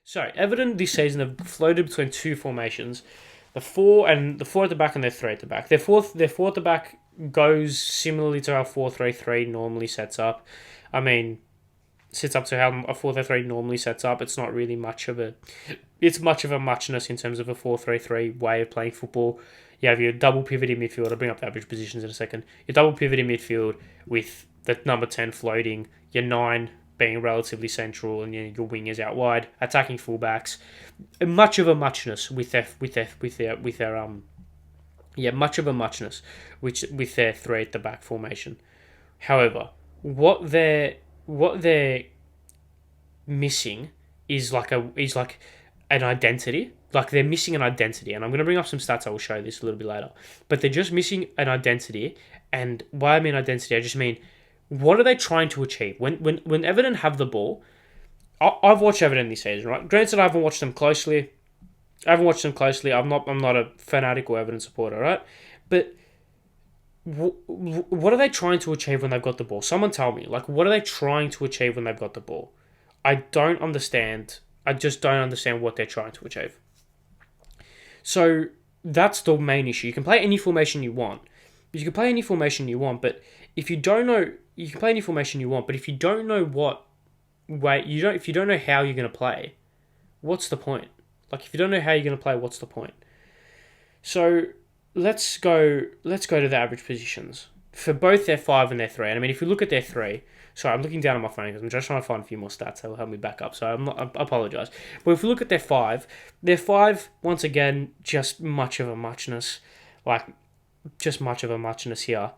So Everton this season have floated between two formations, the four at the back and their three at the back. Their four at the back goes similarly to how 4-3-3 normally sets up. I mean, sets up to how a 4-3-3 normally sets up. It's not really much of a muchness in terms of a 4-3-3 way of playing football. You have your double pivot in midfield. I'll bring up the average positions in a second. Your double pivot in midfield with the number 10 floating, your 9 being relatively central, and your wingers out wide, attacking fullbacks. Much of a muchness much of a muchness with their three at the back formation. However, what they're missing is like an identity. Like they're missing an identity, and I'm going to bring up some stats. I will show you this a little bit later. But they're just missing an identity, and by I mean identity, I just mean what are they trying to achieve when Everton have the ball. I've watched Everton this season, right? Granted, I haven't watched them closely. I'm not a fanatical Everton supporter, right? But what are they trying to achieve when they've got the ball? Someone tell me. Like, what are they trying to achieve when they've got the ball? I don't understand. I just don't understand what they're trying to achieve. So that's the main issue. You can play any formation you want. But if you don't know, you can play any formation you want. But if you don't know if you don't know how you're going to play, what's the point? Like, if you don't know how you're going to play, what's the point? So let's go to the average positions for both their 5 and their 3. And I mean, if you look at their 3, sorry, I'm looking down at my phone because I'm just trying to find a few more stats that will help me back up. So I apologize. But if you look at their 5, once again, just much of a muchness, here.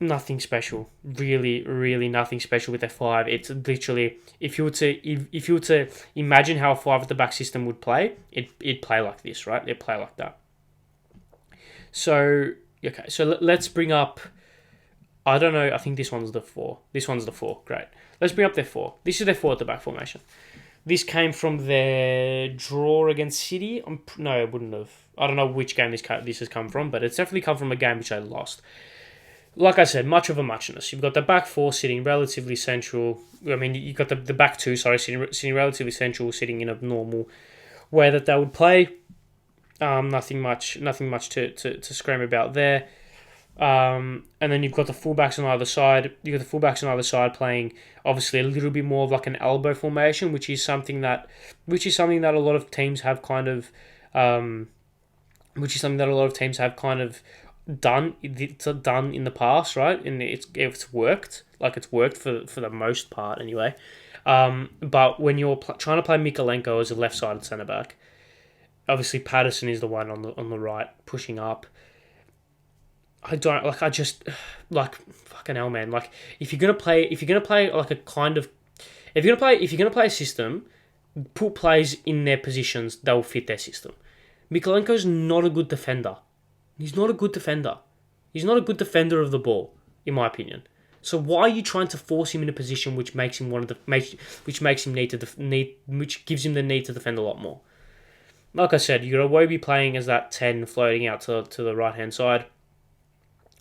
Nothing special, really, really nothing special with their 5. It's literally if you were to imagine how a 5 at the back system would play, it'd play like this, right? It'd play like that. So okay, so let's bring up. I don't know. I think this one's the 4. This one's the 4. Great. Let's bring up their 4. This is their 4 at the back formation. This came from their draw against City. No, it wouldn't have. I don't know which game this has come from, but it's definitely come from a game which they lost. Like I said, much of a muchness. You've got the back 4 sitting relatively central. I mean, you've got the back 2, sitting relatively central, sitting in a normal way that they would play. Nothing much to scream about there. And then you've got the fullbacks on either side. You've got the fullbacks on either side playing obviously a little bit more of like an elbow formation, which is something that a lot of teams have kind of done in the past, right? And it's worked. Like, it's worked for the most part anyway. But when you're trying to play Mikalenko as a left-sided centre back, obviously Patterson is the one on the right pushing up. Fucking hell, man. Like, if you're gonna play a system, put players in their positions that will fit their system. Mikalenko's not a good defender. He's not a good defender. He's not a good defender of the ball, in my opinion. So why are you trying to force him in a position which gives him the need to defend a lot more? Like I said, you got Iwobi playing as that 10 floating out to the right hand side,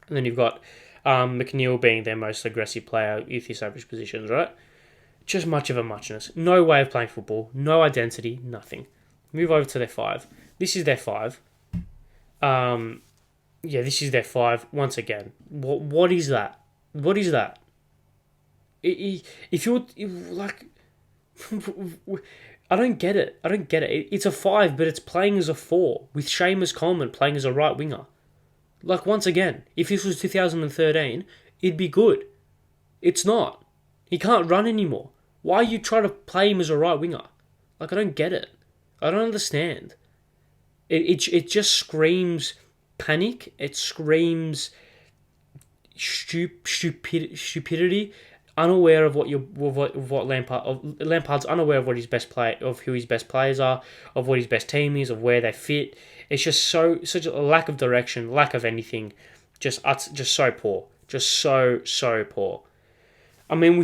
and then you've got McNeil being their most aggressive player with his average positions, right? Just much of a muchness. No way of playing football. No identity. Nothing. Move over to their 5. This is their 5. This is their 5 once again. What is that? What is that? If you're like, I don't get it. It's a 5, but it's playing as a 4 with Seamus Coleman playing as a right winger. Like, once again, if this was 2013, it'd be good. It's not. He can't run anymore. Why are you trying to play him as a right winger? Like, I don't get it. I don't understand. It just screams panic. It screams stupidity. Unaware of what Lampard's unaware of what his best play of who his best players are, of what his best team is, of where they fit. It's just such a lack of direction, lack of anything. Just so poor. Just so poor. I mean,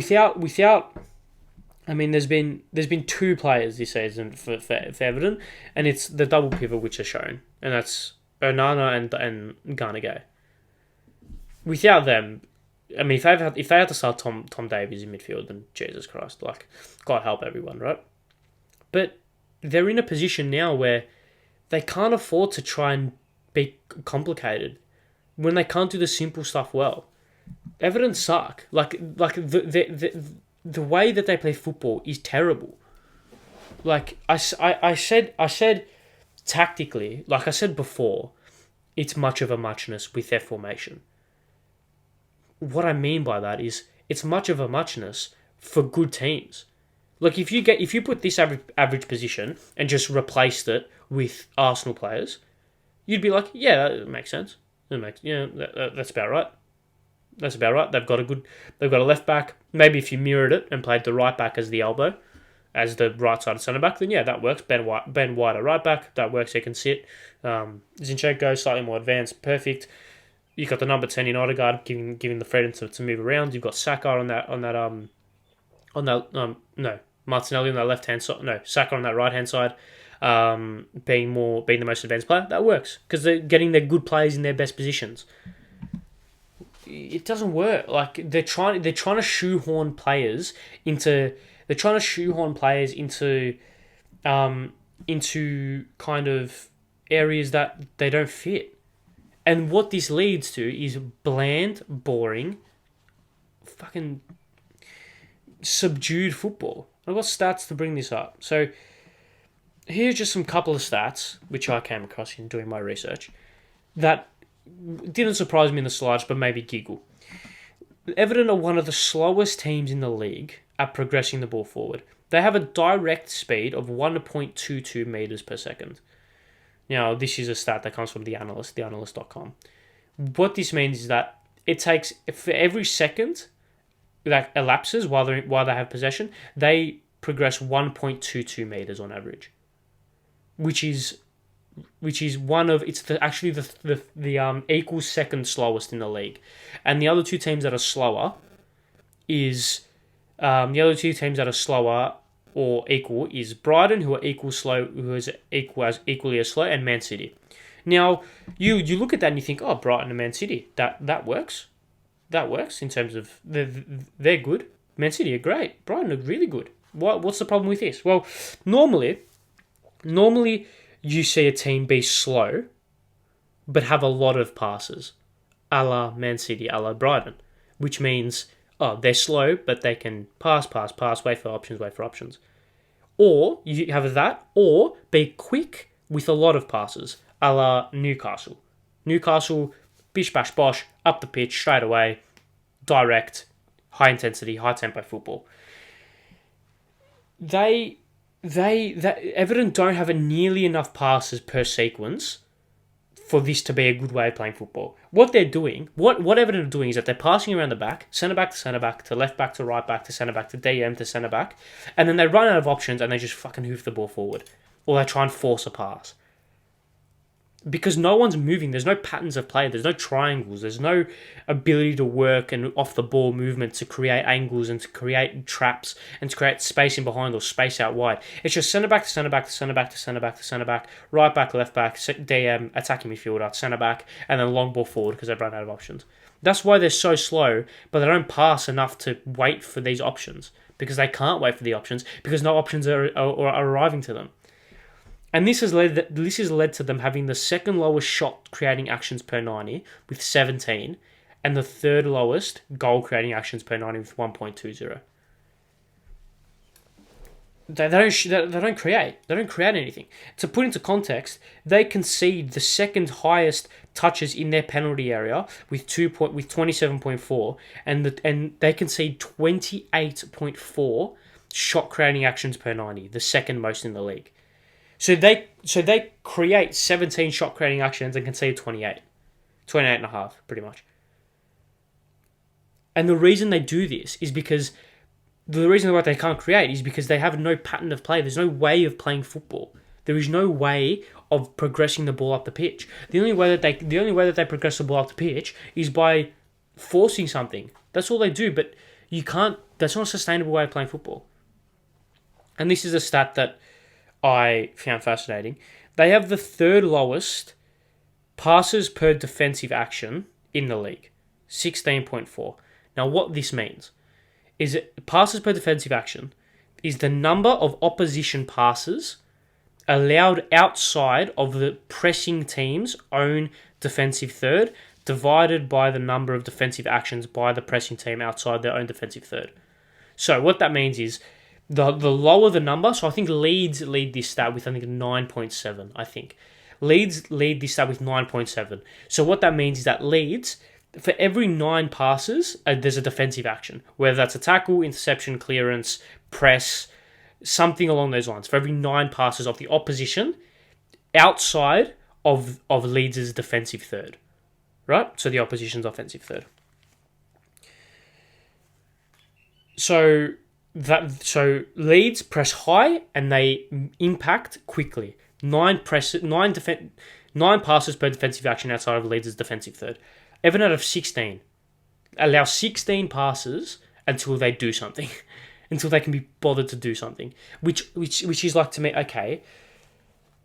there's been 2 players this season for Everton, and it's the double pivot which are shown, and that's Onana and Garnagay. Without them, I mean, if they had to start Tom Davies in midfield, then Jesus Christ, like, God help everyone, right? But they're in a position now where they can't afford to try and be complicated when they can't do the simple stuff well. Everton suck. The way that they play football is terrible. Like I said tactically, like I said before, it's much of a muchness with their formation. What I mean by that is it's much of a muchness for good teams. Like if you put this average position and just replaced it with Arsenal players, you'd be like, yeah, that makes sense. That's about right. That's about right. They've got a left back. Maybe if you mirrored it and played the right back as the elbow, as the right sided centre back, then yeah, that works. Ben White at right back, that works. He can sit. Zinchenko slightly more advanced, perfect. You've got the number 10 in Odegaard giving the freedom to move around. You've got Saka Martinelli on that left hand side. No, Saka on that right hand side, being the most advanced player. That works because they're getting their good players in their best positions. It doesn't work. Like they're trying to shoehorn players into kind of areas that they don't fit. And what this leads to is bland, boring, fucking subdued football. I've got stats to bring this up. So here's just some couple of stats which I came across in doing my research that didn't surprise me in the slightest, but maybe giggle. Everton are one of the slowest teams in the league at progressing the ball forward. They have a direct speed of 1.22 metres per second. Now, this is a stat that comes from the theanalyst.com. What this means is that it takes, for every second that elapses while they have possession, they progress 1.22 metres on average, which is one of actually the equal second slowest in the league, and the other two teams that are slower or equal is Brighton, who are equally as slow, and Man City. Now you look at that and you think, oh, Brighton and Man City, that works. That works in terms of they're good. Man City are great. Brighton are really good. What's the problem with this? Well, normally you see a team be slow, but have a lot of passes, a la Man City, a la Brighton, which means, they're slow, but they can pass, wait for options. Or you have that, or be quick with a lot of passes, a la Newcastle. Newcastle, bish, bash, bosh, up the pitch, straight away, direct, high intensity, high tempo football. Everton don't have nearly enough passes per sequence for this to be a good way of playing football. What they're doing, what Everton are doing is that they're passing around the back, centre back to left back to right back to centre back to DM to centre back, and then they run out of options and they just fucking hoof the ball forward. Or they try and force a pass. Because no one's moving, there's no patterns of play, there's no triangles, there's no ability to work and off the ball movement to create angles and to create traps and to create space in behind or space out wide. It's just centre back to centre back to centre back to centre back to centre back, right back, left back, DM, attacking midfielder, centre back, and then long ball forward because they've run out of options. That's why they're so slow, but they don't pass enough to wait for these options because they can't wait for the options because no options are arriving to them. And this has led to them having the second lowest shot creating actions per 90 with 17, and the third lowest goal creating actions per 90 with 1.20. They don't create anything. To put into context, they concede the second highest touches in their penalty area with 27.4, and they concede 28.4 shot creating actions per 90, the second most in the league. So they create 17 shot creating actions and concede 28 and a half, pretty much. And the reason they do this is because the reason why they can't create is because they have no pattern of play. There's no way of playing football. There is no way of progressing the ball up the pitch. The only way that they progress the ball up the pitch is by forcing something. That's all they do. But you can't. That's not a sustainable way of playing football. And this is a stat that I found fascinating. They have the third lowest passes per defensive action in the league, 16.4. Now, what this means is that passes per defensive action is the number of opposition passes allowed outside of the pressing team's own defensive third, divided by the number of defensive actions by the pressing team outside their own defensive third. So what that means is the lower the number, so I think Leeds lead this stat with 9.7, I think. Leeds lead this stat with 9.7. So what that means is that Leeds, for every 9 passes, there's a defensive action, whether that's a tackle, interception, clearance, press, something along those lines. For every 9 passes of the opposition outside of Leeds' defensive third. Right? So the opposition's offensive third. So Leeds press high and they impact quickly. 9 passes per defensive action outside of Leeds' defensive third. Everton out of 16 allow 16 passes until they do something, until they can be bothered to do something. Which is like, to me, okay,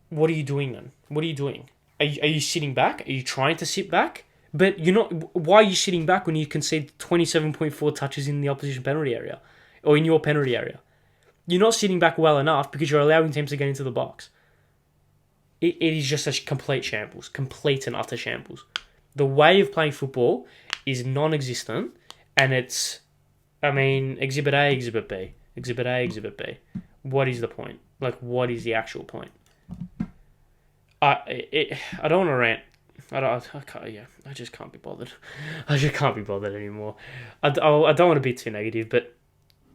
what are you doing then? What are you doing? Are you sitting back? Are you trying to sit back? But you're not. Why are you sitting back when you concede 27.4 touches in the opposition penalty area, or in your penalty area? You're not sitting back well enough because you're allowing teams to get into the box. It is just a complete shambles, complete and utter shambles. The way of playing football is non-existent, and it's, Exhibit A, Exhibit B, Exhibit A, Exhibit B. What is the point? Like, what is the actual point? I don't want to rant. I just can't be bothered. I just can't be bothered anymore. I don't want to be too negative, but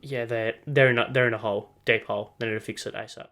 yeah, they're in a hole, deep hole. They need to fix it ASAP.